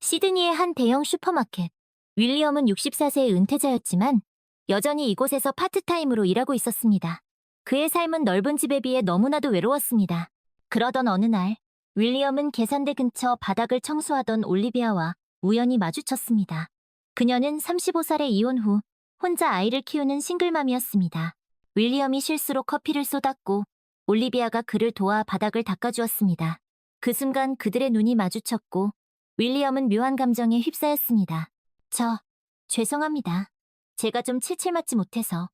시드니의 한 대형 슈퍼마켓. 윌리엄은 64세의 은퇴자였지만 여전히 이곳에서 파트타임으로 일하고 있었습니다. 그의 삶은 넓은 집에 비해 너무나도 외로웠습니다. 그러던 어느 날, 윌리엄은 계산대 근처 바닥을 청소하던 올리비아와 우연히 마주쳤습니다. 그녀는 35살에 이혼 후 혼자 아이를 키우는 싱글맘이었습니다. 윌리엄이 실수로 커피를 쏟았고 올리비아가 그를 도와 바닥을 닦아주었습니다. 그 순간 그들의 눈이 마주쳤고 윌리엄은 묘한 감정에 휩싸였습니다. 죄송합니다. 제가 좀 칠칠 맞지 못해서.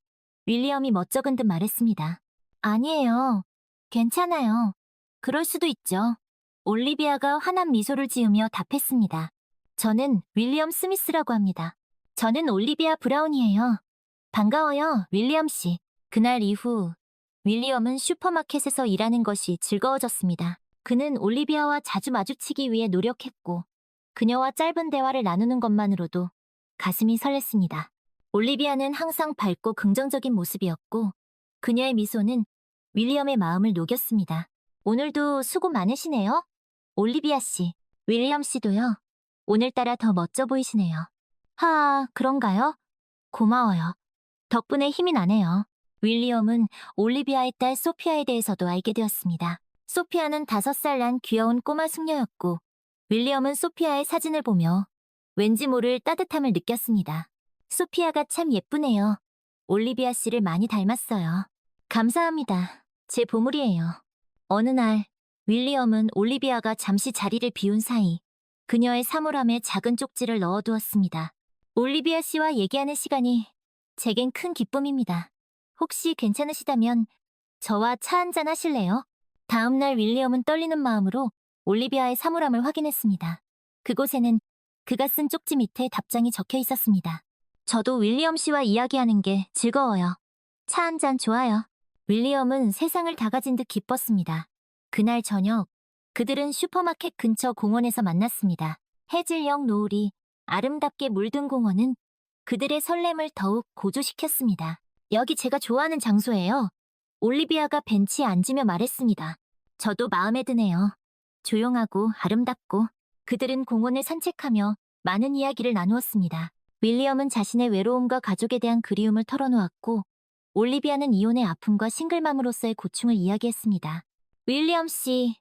윌리엄이 멋쩍은 듯 말했습니다. 아니에요. 괜찮아요. 그럴 수도 있죠. 올리비아가 환한 미소를 지으며 답했습니다. 저는 윌리엄 스미스라고 합니다. 저는 올리비아 브라운이에요. 반가워요, 윌리엄 씨. 그날 이후 윌리엄은 슈퍼마켓에서 일하는 것이 즐거워졌습니다. 그는 올리비아와 자주 마주치기 위해 노력했고 그녀와 짧은 대화를 나누는 것만으로도 가슴이 설렜습니다. 올리비아는 항상 밝고 긍정적인 모습이었고 그녀의 미소는 윌리엄의 마음을 녹였습니다. 오늘도 수고 많으시네요. 올리비아 씨, 윌리엄 씨도요. 오늘따라 더 멋져 보이시네요. 그런가요? 고마워요. 덕분에 힘이 나네요. 윌리엄은 올리비아의 딸 소피아에 대해서도 알게 되었습니다. 소피아는 5살 난 귀여운 꼬마 숙녀였고 윌리엄은 소피아의 사진을 보며 왠지 모를 따뜻함을 느꼈습니다. 소피아가 참 예쁘네요. 올리비아 씨를 많이 닮았어요. 감사합니다. 제 보물이에요. 어느 날 윌리엄은 올리비아가 잠시 자리를 비운 사이 그녀의 사물함에 작은 쪽지를 넣어두었습니다. 올리비아 씨와 얘기하는 시간이 제겐 큰 기쁨입니다. 혹시 괜찮으시다면 저와 차 한잔 하실래요? 다음 날 윌리엄은 떨리는 마음으로 올리비아의 사물함을 확인했습니다. 그곳에는 그가 쓴 쪽지 밑에 답장이 적혀 있었습니다. 저도 윌리엄 씨와 이야기하는 게 즐거워요. 차 한잔 좋아요. 윌리엄은 세상을 다 가진 듯 기뻤습니다. 그날 저녁, 그들은 슈퍼마켓 근처 공원에서 만났습니다. 해질녘 노을이 아름답게 물든 공원은 그들의 설렘을 더욱 고조시켰습니다. 여기 제가 좋아하는 장소예요. 올리비아가 벤치에 앉으며 말했습니다. 저도 마음에 드네요. 조용하고 아름답고 그들은 공원을 산책하며 많은 이야기를 나누었습니다. 윌리엄은 자신의 외로움과 가족에 대한 그리움을 털어놓았고 올리비아는 이혼의 아픔과 싱글맘으로서의 고충을 이야기했습니다. 윌리엄 씨,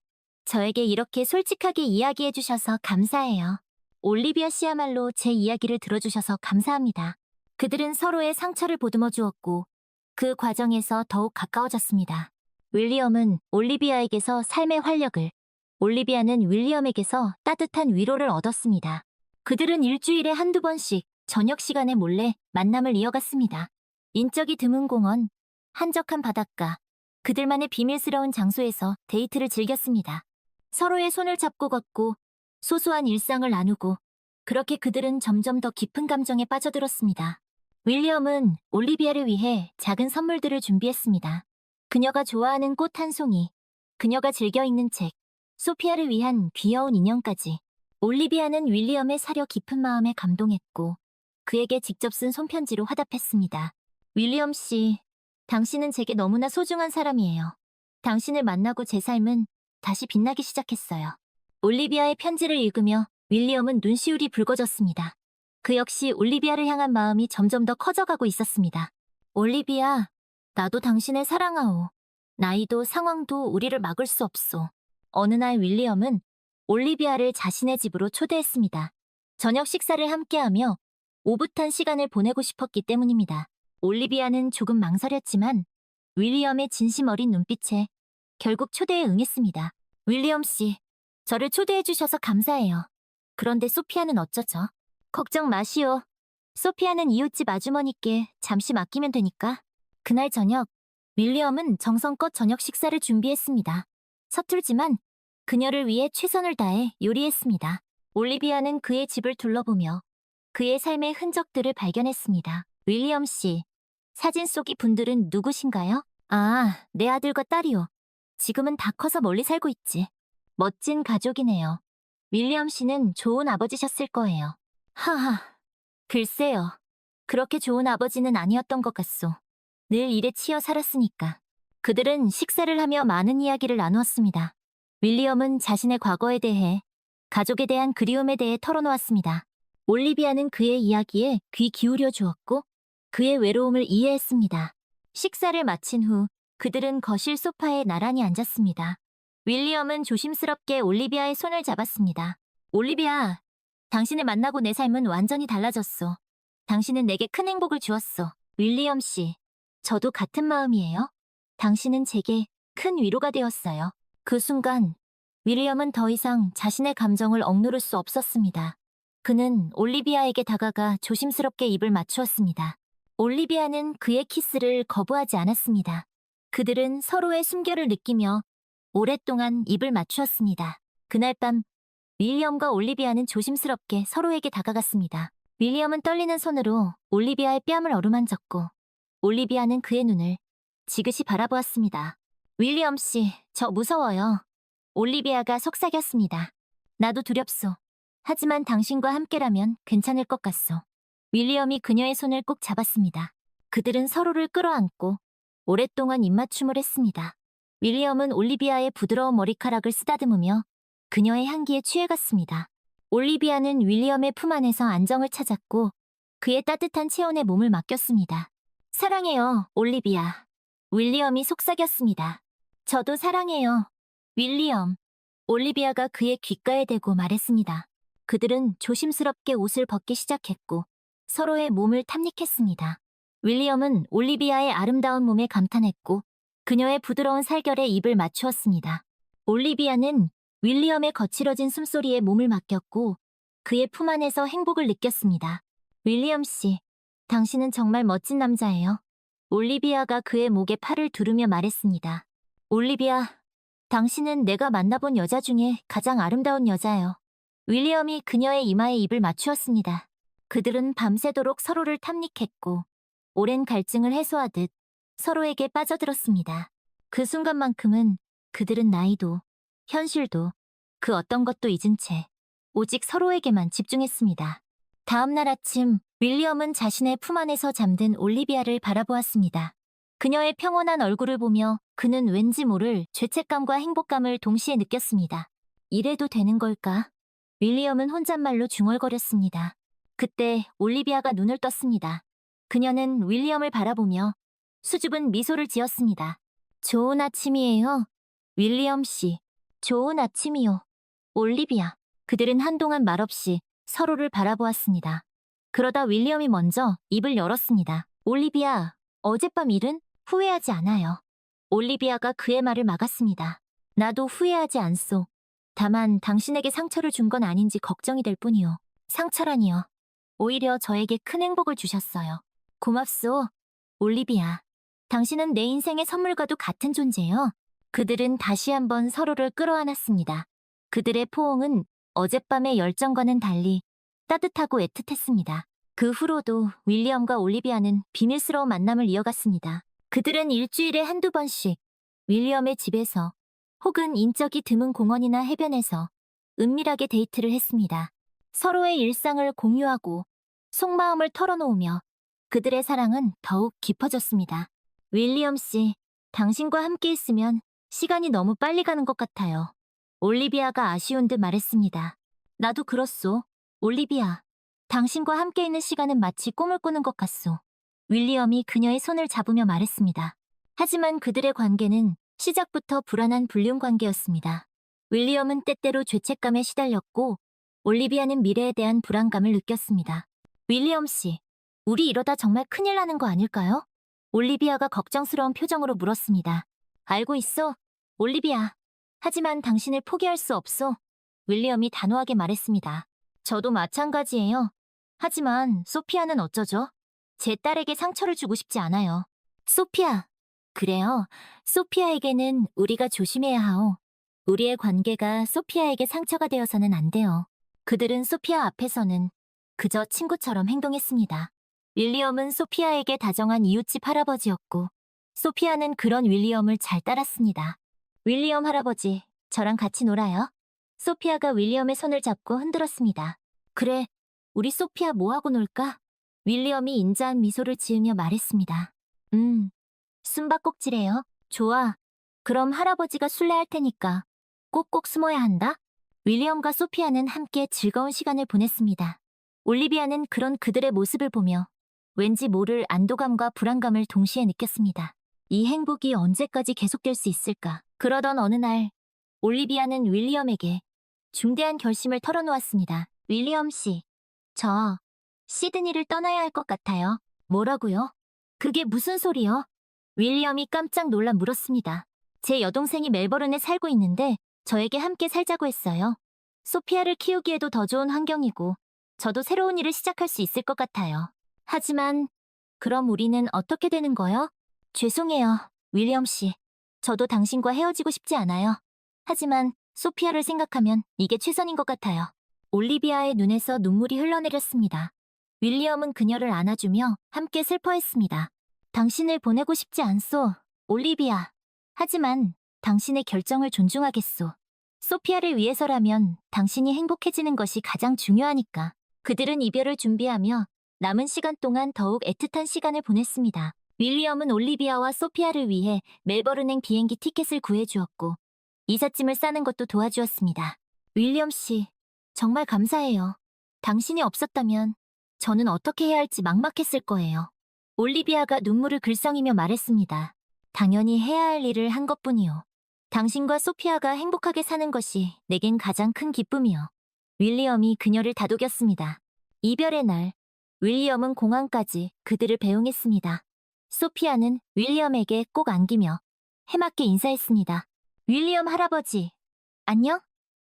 저에게 이렇게 솔직하게 이야기해 주셔서 감사해요. 올리비아 씨야말로 제 이야기를 들어주셔서 감사합니다. 그들은 서로의 상처를 보듬어 주었고 그 과정에서 더욱 가까워졌습니다. 윌리엄은 올리비아에게서 삶의 활력을, 올리비아는 윌리엄에게서 따뜻한 위로를 얻었습니다. 그들은 일주일에 한두 번씩 저녁 시간에 몰래 만남을 이어갔습니다. 인적이 드문 공원, 한적한 바닷가, 그들만의 비밀스러운 장소에서 데이트를 즐겼습니다. 서로의 손을 잡고 걷고 소소한 일상을 나누고 그렇게 그들은 점점 더 깊은 감정에 빠져들었습니다. 윌리엄은 올리비아를 위해 작은 선물들을 준비했습니다. 그녀가 좋아하는 꽃 한 송이, 그녀가 즐겨 읽는 책, 소피아를 위한 귀여운 인형까지. 올리비아는 윌리엄의 사려 깊은 마음에 감동했고 그에게 직접 쓴 손편지로 화답했습니다. 윌리엄 씨, 당신은 제게 너무나 소중한 사람이에요. 당신을 만나고 제 삶은 다시 빛나기 시작했어요. 올리비아의 편지를 읽으며 윌리엄은 눈시울이 붉어졌습니다. 그 역시 올리비아를 향한 마음이 점점 더 커져가고 있었습니다. 올리비아, 나도 당신을 사랑하오. 나이도 상황도 우리를 막을 수 없소. 어느 날 윌리엄은 올리비아를 자신의 집으로 초대했습니다. 저녁 식사를 함께하며 오붓한 시간을 보내고 싶었기 때문입니다. 올리비아는 조금 망설였지만 윌리엄의 진심 어린 눈빛에 결국 초대에 응했습니다. 윌리엄 씨, 저를 초대해 주셔서 감사해요. 그런데 소피아는 어쩌죠? 걱정 마시오. 소피아는 이웃집 아주머니께 잠시 맡기면 되니까. 그날 저녁, 윌리엄은 정성껏 저녁 식사를 준비했습니다. 서툴지만 그녀를 위해 최선을 다해 요리했습니다. 올리비아는 그의 집을 둘러보며 그의 삶의 흔적들을 발견했습니다. 윌리엄 씨, 사진 속 이 분들은 누구신가요? 내 아들과 딸이요. 지금은 다 커서 멀리 살고 있지. 멋진 가족이네요. 윌리엄 씨는 좋은 아버지셨을 거예요. 글쎄요. 그렇게 좋은 아버지는 아니었던 것 같소. 늘 일에 치여 살았으니까. 그들은 식사를 하며 많은 이야기를 나누었습니다. 윌리엄은 자신의 과거에 대해 가족에 대한 그리움에 대해 털어놓았습니다. 올리비아는 그의 이야기에 귀 기울여 주었고 그의 외로움을 이해했습니다. 식사를 마친 후 그들은 거실 소파에 나란히 앉았습니다. 윌리엄은 조심스럽게 올리비아의 손을 잡았습니다. 올리비아, 당신을 만나고 내 삶은 완전히 달라졌어. 당신은 내게 큰 행복을 주었어. 윌리엄 씨, 저도 같은 마음이에요. 당신은 제게 큰 위로가 되었어요. 그 순간 윌리엄은 더 이상 자신의 감정을 억누를 수 없었습니다. 그는 올리비아에게 다가가 조심스럽게 입을 맞추었습니다. 올리비아는 그의 키스를 거부하지 않았습니다. 그들은 서로의 숨결을 느끼며 오랫동안 입을 맞추었습니다. 그날 밤 윌리엄과 올리비아는 조심스럽게 서로에게 다가갔습니다. 윌리엄은 떨리는 손으로 올리비아의 뺨을 어루만졌고 올리비아는 그의 눈을 지그시 바라보았습니다. 윌리엄 씨, 저 무서워요. 올리비아가 속삭였습니다. 나도 두렵소. 하지만 당신과 함께라면 괜찮을 것 같소. 윌리엄이 그녀의 손을 꼭 잡았습니다. 그들은 서로를 끌어안고 오랫동안 입맞춤을 했습니다. 윌리엄은 올리비아의 부드러운 머리카락을 쓰다듬으며 그녀의 향기에 취해갔습니다. 올리비아는 윌리엄의 품 안에서 안정을 찾았고 그의 따뜻한 체온에 몸을 맡겼습니다. 사랑해요, 올리비아. 윌리엄이 속삭였습니다. 저도 사랑해요, 윌리엄. 올리비아가 그의 귓가에 대고 말했습니다. 그들은 조심스럽게 옷을 벗기 시작했고 서로의 몸을 탐닉했습니다. 윌리엄은 올리비아의 아름다운 몸에 감탄했고 그녀의 부드러운 살결에 입을 맞추었습니다. 올리비아는 윌리엄의 거칠어진 숨소리에 몸을 맡겼고 그의 품 안에서 행복을 느꼈습니다. 윌리엄 씨, 당신은 정말 멋진 남자예요. 올리비아가 그의 목에 팔을 두르며 말했습니다. 올리비아, 당신은 내가 만나본 여자 중에 가장 아름다운 여자예요. 윌리엄이 그녀의 이마에 입을 맞추었습니다. 그들은 밤새도록 서로를 탐닉했고 오랜 갈증을 해소하듯 서로에게 빠져들었습니다. 그 순간만큼은 그들은 나이도 현실도 그 어떤 것도 잊은 채 오직 서로에게만 집중했습니다. 다음 날 아침 윌리엄은 자신의 품 안에서 잠든 올리비아를 바라보았습니다. 그녀의 평온한 얼굴을 보며 그는 왠지 모를 죄책감과 행복감을 동시에 느꼈습니다. 이래도 되는 걸까? 윌리엄은 혼잣말로 중얼거렸습니다. 그때 올리비아가 눈을 떴습니다. 그녀는 윌리엄을 바라보며 수줍은 미소를 지었습니다. 좋은 아침이에요, 윌리엄 씨. 좋은 아침이요, 올리비아. 그들은 한동안 말없이 서로를 바라보았습니다. 그러다 윌리엄이 먼저 입을 열었습니다. 올리비아, 어젯밤 일은 후회하지 않아요. 올리비아가 그의 말을 막았습니다. 나도 후회하지 않소. 다만 당신에게 상처를 준 건 아닌지 걱정이 될 뿐이요. 상처라니요. 오히려 저에게 큰 행복을 주셨어요. 고맙소, 올리비아. 당신은 내 인생의 선물과도 같은 존재요. 그들은 다시 한번 서로를 끌어안았습니다. 그들의 포옹은 어젯밤의 열정과는 달리 따뜻하고 애틋했습니다. 그 후로도 윌리엄과 올리비아는 비밀스러운 만남을 이어갔습니다. 그들은 일주일에 한두 번씩 윌리엄의 집에서 혹은 인적이 드문 공원이나 해변에서 은밀하게 데이트를 했습니다. 서로의 일상을 공유하고 속마음을 털어놓으며 그들의 사랑은 더욱 깊어졌습니다. 윌리엄 씨, 당신과 함께 있으면 시간이 너무 빨리 가는 것 같아요. 올리비아가 아쉬운 듯 말했습니다. 나도 그렇소, 올리비아. 당신과 함께 있는 시간은 마치 꿈을 꾸는 것 같소. 윌리엄이 그녀의 손을 잡으며 말했습니다. 하지만 그들의 관계는 시작부터 불안한 불륜 관계였습니다. 윌리엄은 때때로 죄책감에 시달렸고 올리비아는 미래에 대한 불안감을 느꼈습니다. 윌리엄 씨, 우리 이러다 정말 큰일 나는 거 아닐까요? 올리비아가 걱정스러운 표정으로 물었습니다. 알고 있어, 올리비아. 하지만 당신을 포기할 수 없어. 윌리엄이 단호하게 말했습니다. 저도 마찬가지예요. 하지만 소피아는 어쩌죠? 제 딸에게 상처를 주고 싶지 않아요. 소피아. 그래요. 소피아에게는 우리가 조심해야 하오. 우리의 관계가 소피아에게 상처가 되어서는 안 돼요. 그들은 소피아 앞에서는 그저 친구처럼 행동했습니다. 윌리엄은 소피아에게 다정한 이웃집 할아버지였고 소피아는 그런 윌리엄을 잘 따랐습니다. 윌리엄 할아버지, 저랑 같이 놀아요. 소피아가 윌리엄의 손을 잡고 흔들었습니다. 그래, 우리 소피아 뭐하고 놀까? 윌리엄이 인자한 미소를 지으며 말했습니다. 숨바꼭질해요. 좋아. 그럼 할아버지가 술래할 테니까 꼭꼭 숨어야 한다. 윌리엄과 소피아는 함께 즐거운 시간을 보냈습니다. 올리비아는 그런 그들의 모습을 보며 왠지 모를 안도감과 불안감을 동시에 느꼈습니다. 이 행복이 언제까지 계속될 수 있을까? 그러던 어느 날, 올리비아는 윌리엄에게 중대한 결심을 털어놓았습니다. 윌리엄 씨, 저 시드니를 떠나야 할 것 같아요. 뭐라고요? 그게 무슨 소리요? 윌리엄이 깜짝 놀라 물었습니다. 제 여동생이 멜버른에 살고 있는데 저에게 함께 살자고 했어요. 소피아를 키우기에도 더 좋은 환경이고 저도 새로운 일을 시작할 수 있을 것 같아요. 하지만 그럼 우리는 어떻게 되는 거요? 죄송해요, 윌리엄 씨. 저도 당신과 헤어지고 싶지 않아요. 하지만 소피아를 생각하면 이게 최선인 것 같아요. 올리비아의 눈에서 눈물이 흘러내렸습니다. 윌리엄은 그녀를 안아주며 함께 슬퍼했습니다. 당신을 보내고 싶지 않소, 올리비아. 하지만 당신의 결정을 존중하겠소. 소피아를 위해서라면 당신이 행복해지는 것이 가장 중요하니까. 그들은 이별을 준비하며 남은 시간 동안 더욱 애틋한 시간을 보냈습니다. 윌리엄은 올리비아와 소피아를 위해 멜버른행 비행기 티켓을 구해주었고 이삿짐을 싸는 것도 도와주었습니다. 윌리엄 씨, 정말 감사해요. 당신이 없었다면 저는 어떻게 해야 할지 막막했을 거예요. 올리비아가 눈물을 글썽이며 말했습니다. 당연히 해야 할 일을 한 것뿐이요. 당신과 소피아가 행복하게 사는 것이 내겐 가장 큰 기쁨이요. 윌리엄이 그녀를 다독였습니다. 이별의 날, 윌리엄은 공항까지 그들을 배웅했습니다. 소피아는 윌리엄에게 꼭 안기며 해맑게 인사했습니다. 윌리엄 할아버지, 안녕?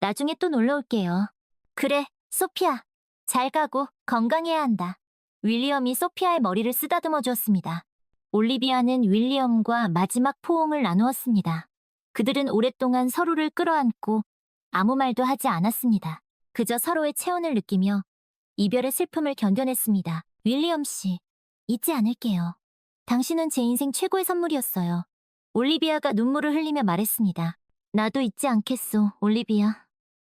나중에 또 놀러 올게요. 그래, 소피아. 잘 가고 건강해야 한다. 윌리엄이 소피아의 머리를 쓰다듬어 주었습니다. 올리비아는 윌리엄과 마지막 포옹을 나누었습니다. 그들은 오랫동안 서로를 끌어안고 아무 말도 하지 않았습니다. 그저 서로의 체온을 느끼며 이별의 슬픔을 견뎌냈습니다. 윌리엄 씨, 잊지 않을게요. 당신은 제 인생 최고의 선물이었어요. 올리비아가 눈물을 흘리며 말했습니다. 나도 잊지 않겠소, 올리비아.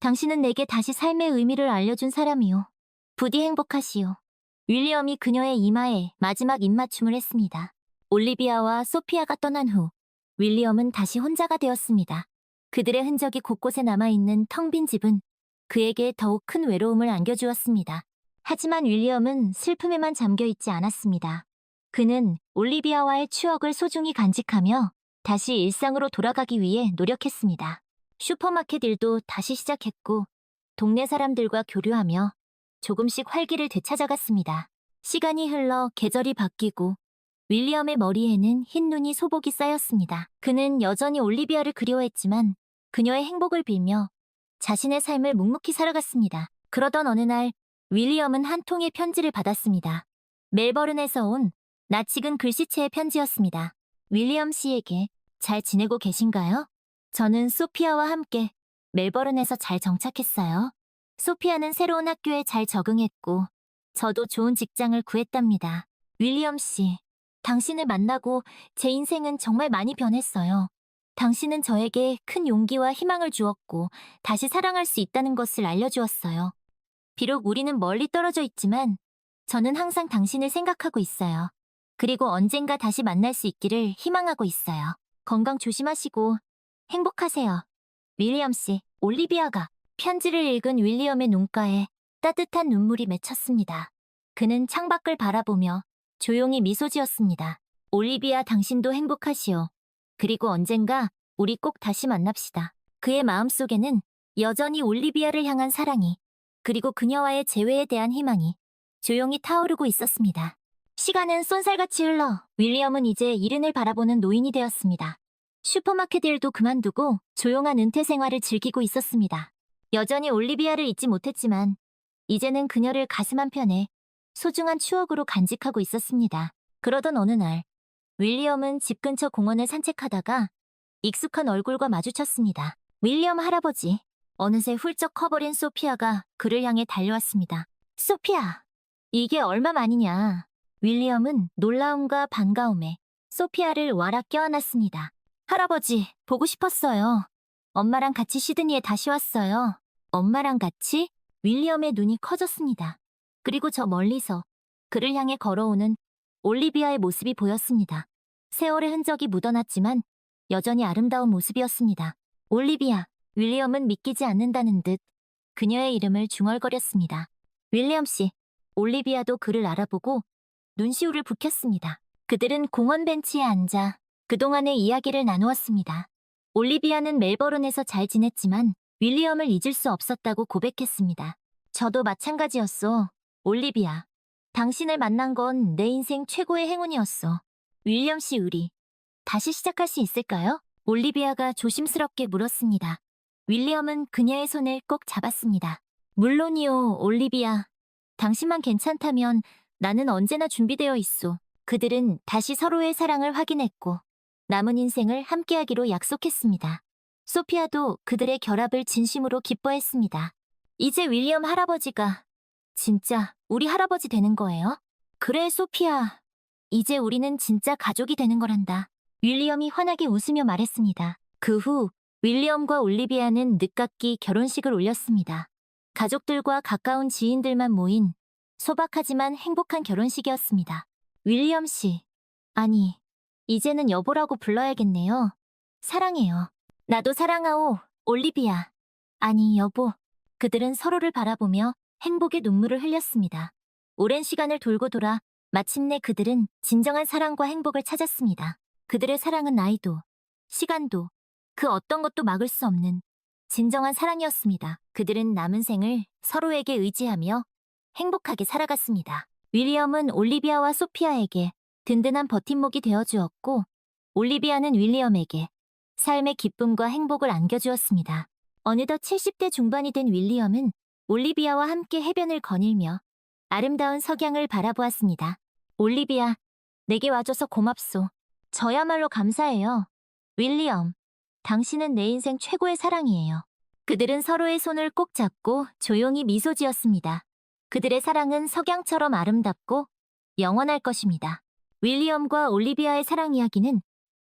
당신은 내게 다시 삶의 의미를 알려준 사람이요. 부디 행복하시오. 윌리엄이 그녀의 이마에 마지막 입맞춤을 했습니다. 올리비아와 소피아가 떠난 후 윌리엄은 다시 혼자가 되었습니다. 그들의 흔적이 곳곳에 남아있는 텅 빈 집은 그에게 더욱 큰 외로움을 안겨주었습니다. 하지만 윌리엄은 슬픔에만 잠겨있지 않았습니다. 그는 올리비아와의 추억을 소중히 간직하며 다시 일상으로 돌아가기 위해 노력했습니다. 슈퍼마켓 일도 다시 시작했고 동네 사람들과 교류하며 조금씩 활기를 되찾아갔습니다. 시간이 흘러 계절이 바뀌고 윌리엄의 머리에는 흰 눈이 소복이 쌓였습니다. 그는 여전히 올리비아를 그리워했지만 그녀의 행복을 빌며 자신의 삶을 묵묵히 살아갔습니다. 그러던 어느 날 윌리엄은 한 통의 편지를 받았습니다. 멜버른에서 온 낯익은 글씨체의 편지였습니다. 윌리엄 씨에게 잘 지내고 계신가요? 저는 소피아와 함께 멜버른에서 잘 정착했어요. 소피아는 새로운 학교에 잘 적응했고 저도 좋은 직장을 구했답니다. 윌리엄 씨, 당신을 만나고 제 인생은 정말 많이 변했어요. 당신은 저에게 큰 용기와 희망을 주었고 다시 사랑할 수 있다는 것을 알려주었어요. 비록 우리는 멀리 떨어져 있지만 저는 항상 당신을 생각하고 있어요. 그리고 언젠가 다시 만날 수 있기를 희망하고 있어요. 건강 조심하시고 행복하세요. 윌리엄 씨, 올리비아가 편지를 읽은 윌리엄의 눈가에 따뜻한 눈물이 맺혔습니다. 그는 창밖을 바라보며 조용히 미소 지었습니다. 올리비아, 당신도 행복하시오. 그리고 언젠가 우리 꼭 다시 만납시다. 그의 마음속에는 여전히 올리비아를 향한 사랑이, 그리고 그녀와의 재회에 대한 희망이 조용히 타오르고 있었습니다. 시간은 쏜살같이 흘러 윌리엄은 이제 이른을 바라보는 노인이 되었습니다. 슈퍼마켓 일도 그만두고 조용한 은퇴 생활을 즐기고 있었습니다. 여전히 올리비아를 잊지 못했지만 이제는 그녀를 가슴 한편에 소중한 추억으로 간직하고 있었습니다. 그러던 어느 날 윌리엄은 집 근처 공원을 산책하다가 익숙한 얼굴과 마주쳤습니다. 윌리엄 할아버지. 어느새 훌쩍 커버린 소피아가 그를 향해 달려왔습니다. 소피아, 이게 얼마만이냐. 윌리엄은 놀라움과 반가움에 소피아를 와라 껴안았습니다. 할아버지, 보고 싶었어요. 엄마랑 같이 시드니에 다시 왔어요. 엄마랑 같이? 윌리엄의 눈이 커졌습니다. 그리고 저 멀리서 그를 향해 걸어오는 올리비아의 모습이 보였습니다. 세월의 흔적이 묻어났지만 여전히 아름다운 모습이었습니다. 올리비아, 윌리엄은 믿기지 않는다는 듯 그녀의 이름을 중얼거렸습니다. 윌리엄 씨, 올리비아도 그를 알아보고 눈시울을 붉혔습니다. 그들은 공원 벤치에 앉아 그동안의 이야기를 나누었습니다. 올리비아는 멜버른에서 잘 지냈지만 윌리엄을 잊을 수 없었다고 고백했습니다. 저도 마찬가지였어, 올리비아. 당신을 만난 건 내 인생 최고의 행운이었어. 윌리엄 씨, 우리 다시 시작할 수 있을까요? 올리비아가 조심스럽게 물었습니다. 윌리엄은 그녀의 손을 꼭 잡았습니다. 물론이요, 올리비아. 당신만 괜찮다면 나는 언제나 준비되어 있소. 그들은 다시 서로의 사랑을 확인했고 남은 인생을 함께하기로 약속했습니다. 소피아도 그들의 결합을 진심으로 기뻐했습니다. 이제 윌리엄 할아버지가 진짜 우리 할아버지 되는 거예요? 그래, 소피아. 이제 우리는 진짜 가족이 되는 거란다. 윌리엄이 환하게 웃으며 말했습니다. 그 후 윌리엄과 올리비아는 늦깎이 결혼식을 올렸습니다. 가족들과 가까운 지인들만 모인 소박하지만 행복한 결혼식이었습니다. 윌리엄 씨, 아니, 이제는 여보라고 불러야겠네요. 사랑해요. 나도 사랑하오, 올리비아. 아니, 여보. 그들은 서로를 바라보며 행복의 눈물을 흘렸습니다. 오랜 시간을 돌고 돌아 마침내 그들은 진정한 사랑과 행복을 찾았습니다. 그들의 사랑은 나이도, 시간도, 그 어떤 것도 막을 수 없는 진정한 사랑이었습니다. 그들은 남은 생을 서로에게 의지하며 행복하게 살아갔습니다. 윌리엄은 올리비아와 소피아에게 든든한 버팀목이 되어주었고, 올리비아는 윌리엄에게 삶의 기쁨과 행복을 안겨주었습니다. 어느덧 70대 중반이 된 윌리엄은 올리비아와 함께 해변을 거닐며 아름다운 석양을 바라보았습니다. 올리비아, 내게 와줘서 고맙소. 저야말로 감사해요. 윌리엄, 당신은 내 인생 최고의 사랑이에요. 그들은 서로의 손을 꼭 잡고 조용히 미소 지었습니다. 그들의 사랑은 석양처럼 아름답고 영원할 것입니다. 윌리엄과 올리비아의 사랑 이야기는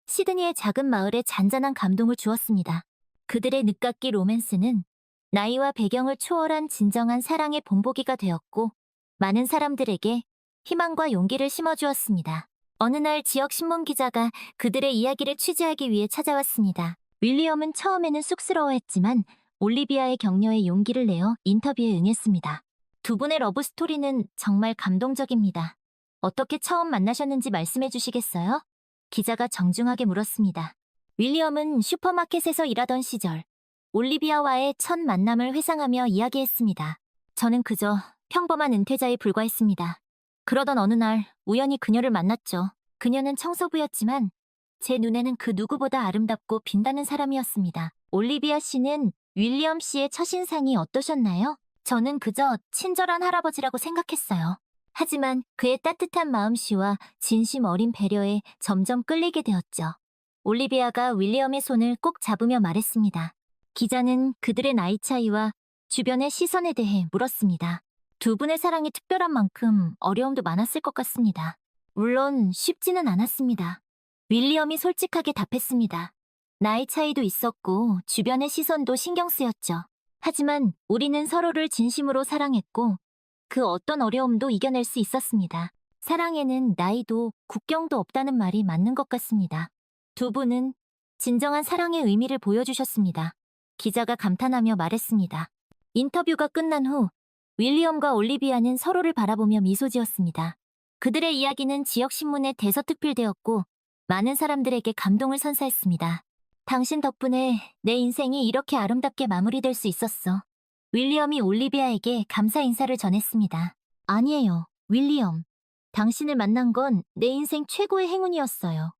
시드니의 작은 마을에 잔잔한 감동을 주었습니다. 그들의 늦깎이 로맨스는 나이와 배경을 초월한 진정한 사랑의 본보기가 되었고 많은 사람들에게 희망과 용기를 심어주었습니다. 어느 날 지역 신문 기자가 그들의 이야기를 취재하기 위해 찾아왔습니다. 윌리엄은 처음에는 쑥스러워했지만 올리비아의 격려에 용기를 내어 인터뷰에 응했습니다. 두 분의 러브스토리는 정말 감동적입니다. 어떻게 처음 만나셨는지 말씀해 주시겠어요? 기자가 정중하게 물었습니다. 윌리엄은 슈퍼마켓에서 일하던 시절 올리비아와의 첫 만남을 회상하며 이야기했습니다. 저는 그저 평범한 은퇴자에 불과했습니다. 그러던 어느 날 우연히 그녀를 만났죠. 그녀는 청소부였지만 제 눈에는 그 누구보다 아름답고 빛나는 사람이었습니다. 올리비아 씨는 윌리엄 씨의 첫인상이 어떠셨나요? 저는 그저 친절한 할아버지라고 생각했어요. 하지만 그의 따뜻한 마음씨와 진심 어린 배려에 점점 끌리게 되었죠. 올리비아가 윌리엄의 손을 꼭 잡으며 말했습니다. 기자는 그들의 나이 차이와 주변의 시선에 대해 물었습니다. 두 분의 사랑이 특별한 만큼 어려움도 많았을 것 같습니다. 물론 쉽지는 않았습니다. 윌리엄이 솔직하게 답했습니다. 나이 차이도 있었고 주변의 시선도 신경 쓰였죠. 하지만 우리는 서로를 진심으로 사랑했고 그 어떤 어려움도 이겨낼 수 있었습니다. 사랑에는 나이도 국경도 없다는 말이 맞는 것 같습니다. 두 분은 진정한 사랑의 의미를 보여주셨습니다. 기자가 감탄하며 말했습니다. 인터뷰가 끝난 후 윌리엄과 올리비아는 서로를 바라보며 미소 지었습니다. 그들의 이야기는 지역 신문에 대서특필되었고 많은 사람들에게 감동을 선사했습니다. 당신 덕분에 내 인생이 이렇게 아름답게 마무리될 수 있었어. 윌리엄이 올리비아에게 감사 인사를 전했습니다. 아니에요, 윌리엄. 당신을 만난 건 내 인생 최고의 행운이었어요.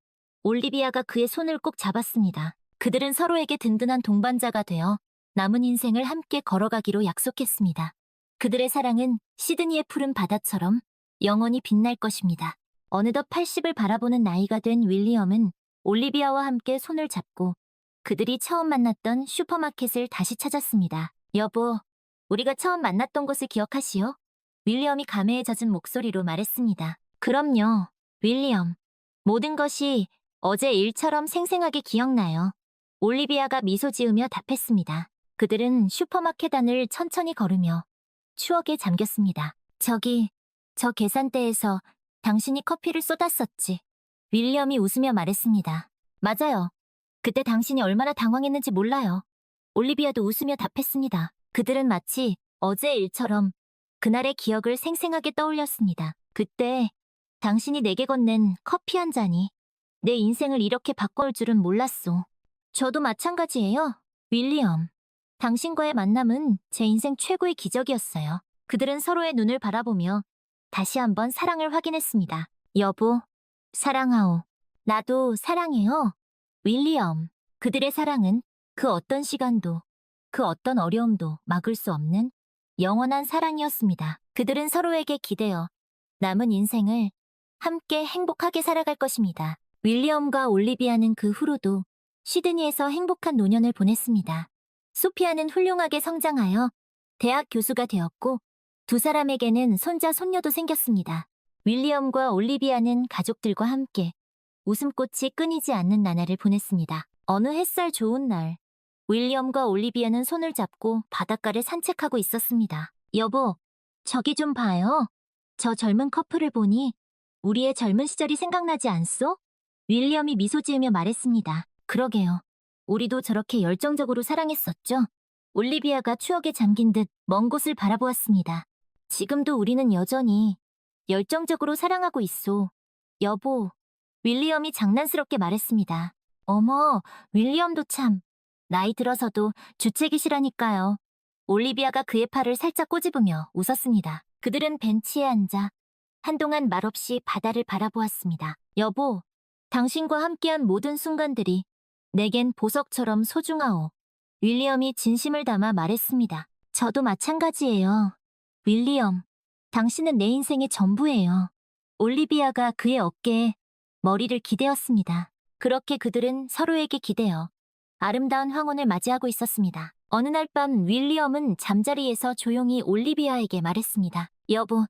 올리비아가 그의 손을 꼭 잡았습니다. 그들은 서로에게 든든한 동반자가 되어 남은 인생을 함께 걸어가기로 약속했습니다. 그들의 사랑은 시드니의 푸른 바다처럼 영원히 빛날 것입니다. 어느덧 80을 바라보는 나이가 된 윌리엄은 올리비아와 함께 손을 잡고 그들이 처음 만났던 슈퍼마켓을 다시 찾았습니다. 여보, 우리가 처음 만났던 곳을 기억하시오? 윌리엄이 감회에 젖은 목소리로 말했습니다. 그럼요, 윌리엄. 모든 것이 어제 일처럼 생생하게 기억나요. 올리비아가 미소 지으며 답했습니다. 그들은 슈퍼마켓 안을 천천히 걸으며 추억에 잠겼습니다. 저기, 저 계산대에서 당신이 커피를 쏟았었지. 윌리엄이 웃으며 말했습니다. 맞아요. 그때 당신이 얼마나 당황했는지 몰라요. 올리비아도 웃으며 답했습니다. 그들은 마치 어제 일처럼 그날의 기억을 생생하게 떠올렸습니다. 그때 당신이 내게 건넨 커피 한 잔이 내 인생을 이렇게 바꿔올 줄은 몰랐소. 저도 마찬가지예요, 윌리엄. 당신과의 만남은 제 인생 최고의 기적이었어요. 그들은 서로의 눈을 바라보며 다시 한번 사랑을 확인했습니다. 여보, 사랑하오. 나도 사랑해요, 윌리엄. 그들의 사랑은 그 어떤 시간도, 그 어떤 어려움도 막을 수 없는 영원한 사랑이었습니다. 그들은 서로에게 기대어 남은 인생을 함께 행복하게 살아갈 것입니다. 윌리엄과 올리비아는 그 후로도 시드니에서 행복한 노년을 보냈습니다. 소피아는 훌륭하게 성장하여 대학 교수가 되었고 두 사람에게는 손자, 손녀도 생겼습니다. 윌리엄과 올리비아는 가족들과 함께 웃음꽃이 끊이지 않는 나날을 보냈습니다. 어느 햇살 좋은 날, 윌리엄과 올리비아는 손을 잡고 바닷가를 산책하고 있었습니다. 여보, 저기 좀 봐요. 저 젊은 커플을 보니 우리의 젊은 시절이 생각나지 않소? 윌리엄이 미소 지으며 말했습니다. 그러게요. 우리도 저렇게 열정적으로 사랑했었죠. 올리비아가 추억에 잠긴 듯 먼 곳을 바라보았습니다. 지금도 우리는 여전히 열정적으로 사랑하고 있소. 여보, 윌리엄이 장난스럽게 말했습니다. 어머, 윌리엄도 참. 나이 들어서도 주책이시라니까요. 올리비아가 그의 팔을 살짝 꼬집으며 웃었습니다. 그들은 벤치에 앉아 한동안 말없이 바다를 바라보았습니다. 여보, 당신과 함께한 모든 순간들이 내겐 보석처럼 소중하오. 윌리엄이 진심을 담아 말했습니다. 저도 마찬가지예요. 윌리엄, 당신은 내 인생의 전부예요. 올리비아가 그의 어깨에 머리를 기대었습니다. 그렇게 그들은 서로에게 기대어 아름다운 황혼을 맞이하고 있었습니다. 어느 날 밤 윌리엄은 잠자리에서 조용히 올리비아에게 말했습니다. 여보,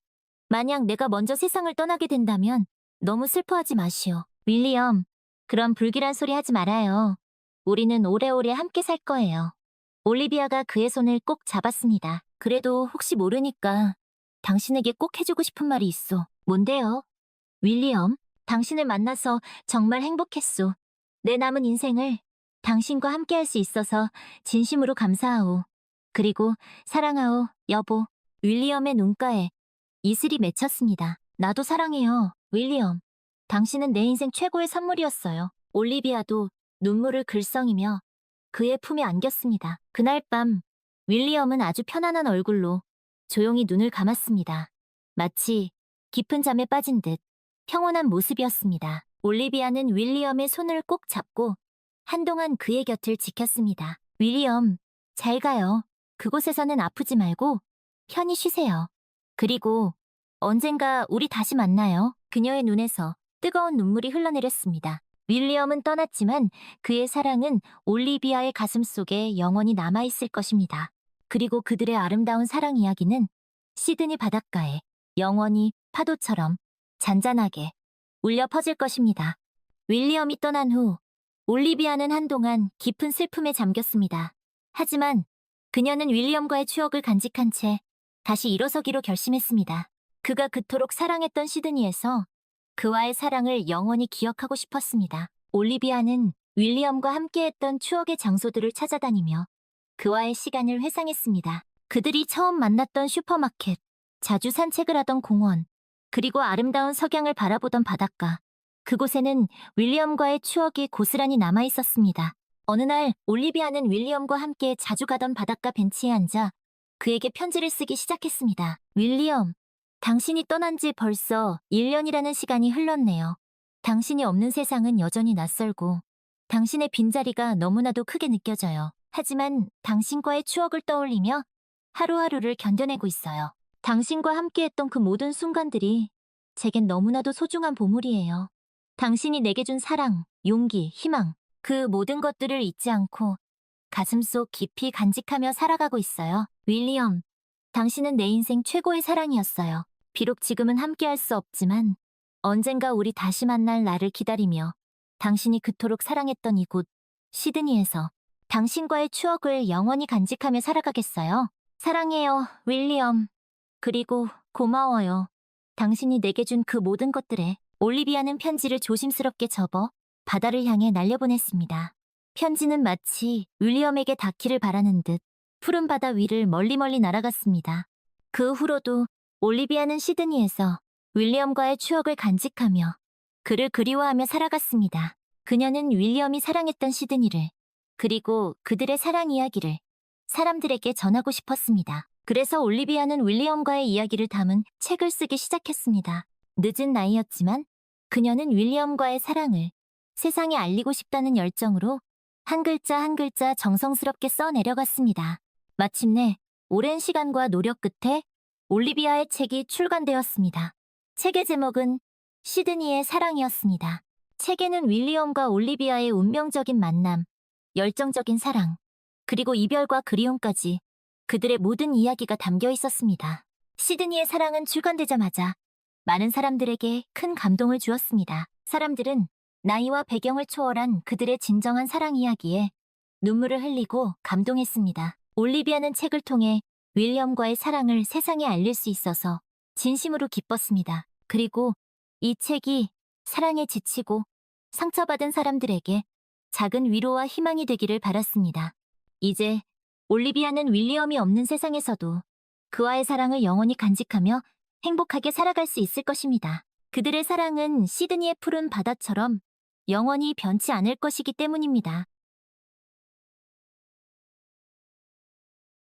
만약 내가 먼저 세상을 떠나게 된다면 너무 슬퍼하지 마시오. 윌리엄, 그런 불길한 소리 하지 말아요. 우리는 오래오래 함께 살 거예요. 올리비아가 그의 손을 꼭 잡았습니다. 그래도 혹시 모르니까 당신에게 꼭 해주고 싶은 말이 있어. 뭔데요? 윌리엄, 당신을 만나서 정말 행복했소. 내 남은 인생을 당신과 함께할 수 있어서 진심으로 감사하오. 그리고 사랑하오, 여보. 윌리엄의 눈가에 이슬이 맺혔습니다. 나도 사랑해요, 윌리엄. 당신은 내 인생 최고의 선물이었어요. 올리비아도 눈물을 글썽이며 그의 품에 안겼습니다. 그날 밤 윌리엄은 아주 편안한 얼굴로 조용히 눈을 감았습니다. 마치 깊은 잠에 빠진 듯 평온한 모습이었습니다. 올리비아는 윌리엄의 손을 꼭 잡고 한동안 그의 곁을 지켰습니다. 윌리엄, 잘 가요. 그곳에서는 아프지 말고 편히 쉬세요. 그리고 언젠가 우리 다시 만나요. 그녀의 눈에서 뜨거운 눈물이 흘러내렸습니다. 윌리엄은 떠났지만 그의 사랑은 올리비아의 가슴 속에 영원히 남아있을 것입니다. 그리고 그들의 아름다운 사랑 이야기는 시드니 바닷가에 영원히 파도처럼 잔잔하게 울려 퍼질 것입니다. 윌리엄이 떠난 후 올리비아는 한동안 깊은 슬픔에 잠겼습니다. 하지만 그녀는 윌리엄과의 추억을 간직한 채 다시 일어서기로 결심했습니다. 그가 그토록 사랑했던 시드니에서 그와의 사랑을 영원히 기억하고 싶었습니다. 올리비아는 윌리엄과 함께했던 추억의 장소들을 찾아다니며 그와의 시간을 회상했습니다. 그들이 처음 만났던 슈퍼마켓, 자주 산책을 하던 공원, 그리고 아름다운 석양을 바라보던 바닷가. 그곳에는 윌리엄과의 추억이 고스란히 남아있었습니다. 어느 날 올리비아는 윌리엄과 함께 자주 가던 바닷가 벤치에 앉아 그에게 편지를 쓰기 시작했습니다. 윌리엄, 당신이 떠난 지 벌써 1년이라는 시간이 흘렀네요. 당신이 없는 세상은 여전히 낯설고 당신의 빈자리가 너무나도 크게 느껴져요. 하지만 당신과의 추억을 떠올리며 하루하루를 견뎌내고 있어요. 당신과 함께했던 그 모든 순간들이 제겐 너무나도 소중한 보물이에요. 당신이 내게 준 사랑, 용기, 희망, 그 모든 것들을 잊지 않고 가슴속 깊이 간직하며 살아가고 있어요. 윌리엄, 당신은 내 인생 최고의 사랑이었어요. 비록 지금은 함께할 수 없지만 언젠가 우리 다시 만날 날을 기다리며 당신이 그토록 사랑했던 이곳 시드니에서 당신과의 추억을 영원히 간직하며 살아가겠어요. 사랑해요, 윌리엄. 그리고 고마워요. 당신이 내게 준 그 모든 것들에. 올리비아는 편지를 조심스럽게 접어 바다를 향해 날려보냈습니다. 편지는 마치 윌리엄에게 닿기를 바라는 듯 푸른 바다 위를 멀리 날아갔습니다. 그 후로도 올리비아는 시드니에서 윌리엄과의 추억을 간직하며 그를 그리워하며 살아갔습니다. 그녀는 윌리엄이 사랑했던 시드니를, 그리고 그들의 사랑 이야기를 사람들에게 전하고 싶었습니다. 그래서 올리비아는 윌리엄과의 이야기를 담은 책을 쓰기 시작했습니다. 늦은 나이였지만 그녀는 윌리엄과의 사랑을 세상에 알리고 싶다는 열정으로 한 글자 한 글자 정성스럽게 써내려갔습니다. 마침내 오랜 시간과 노력 끝에 올리비아의 책이 출간되었습니다. 책의 제목은 시드니의 사랑이었습니다. 책에는 윌리엄과 올리비아의 운명적인 만남, 열정적인 사랑, 그리고 이별과 그리움까지 그들의 모든 이야기가 담겨 있었습니다. 시드니의 사랑은 출간되자마자 많은 사람들에게 큰 감동을 주었습니다. 사람들은 나이와 배경을 초월한 그들의 진정한 사랑 이야기에 눈물을 흘리고 감동했습니다. 올리비아는 책을 통해 윌리엄과의 사랑을 세상에 알릴 수 있어서 진심으로 기뻤습니다. 그리고 이 책이 사랑에 지치고 상처받은 사람들에게 작은 위로와 희망이 되기를 바랐습니다. 이제 올리비아는 윌리엄이 없는 세상에서도 그와의 사랑을 영원히 간직하며 행복하게 살아갈 수 있을 것입니다. 그들의 사랑은 시드니의 푸른 바다처럼 영원히 변치 않을 것이기 때문입니다.